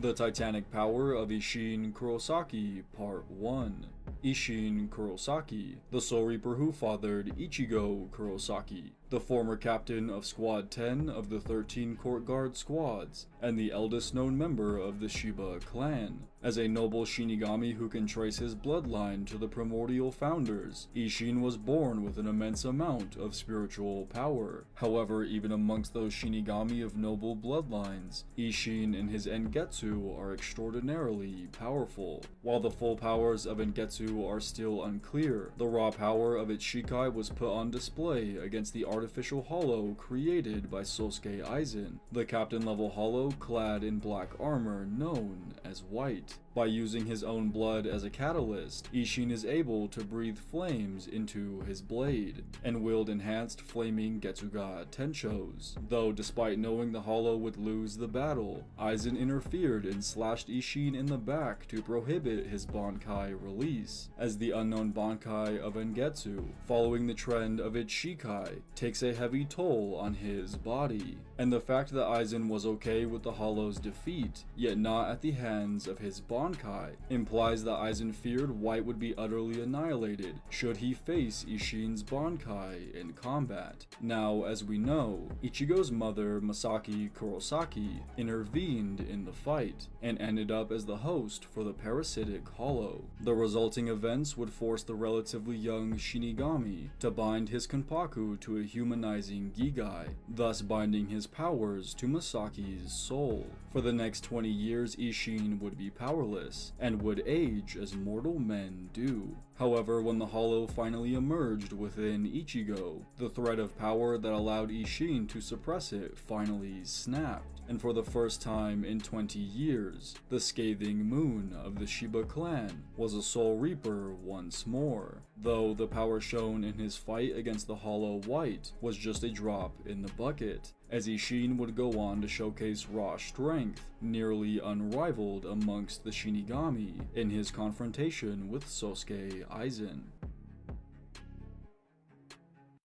The Titanic Power of Isshin Kurosaki Part 1. Isshin Kurosaki, the Soul Reaper who fathered Ichigo Kurosaki, the former captain of Squad 10 of the 13 Court Guard squads, and the eldest known member of the Shiba clan. As a noble Shinigami who can trace his bloodline to the primordial founders, Isshin was born with an immense amount of spiritual power. However, even amongst those Shinigami of noble bloodlines, Isshin and his Engetsu are extraordinarily powerful. While the full powers of Engetsu are still unclear, the raw power of its Shikai was put on display against the artificial hollow created by Sosuke Aizen, the captain-level hollow clad in black armor known as White. By using his own blood as a catalyst, Isshin is able to breathe flames into his blade, and wield enhanced flaming Getsuga Tenchos. Though despite knowing the hollow would lose the battle, Aizen interfered and slashed Isshin in the back to prohibit his Bankai release, as the unknown Bankai of Engetsu, following the trend of its Shikai, takes a heavy toll on his body. And the fact that Aizen was okay with the hollow's defeat, yet not at the hands of his Bankai, implies that Aizen feared White would be utterly annihilated should he face Isshin's Bankai in combat. Now, as we know, Ichigo's mother, Masaki Kurosaki, intervened in the fight, and ended up as the host for the parasitic hollow. The resulting events would force the relatively young Shinigami to bind his Kenpaku to a humanizing Gigai, thus binding his powers to Masaki's soul. For the next 20 years, Isshin would be powerless, and would age as mortal men do. However, when the hollow finally emerged within Ichigo, the thread of power that allowed Isshin to suppress it finally snapped, and for the first time in 20 years, the scathing moon of the Shiba clan was a Soul Reaper once more, though the power shown in his fight against the Hollow White was just a drop in the bucket, as Isshin would go on to showcase raw strength, nearly unrivaled amongst the Shinigami, in his confrontation with Sosuke Aizen.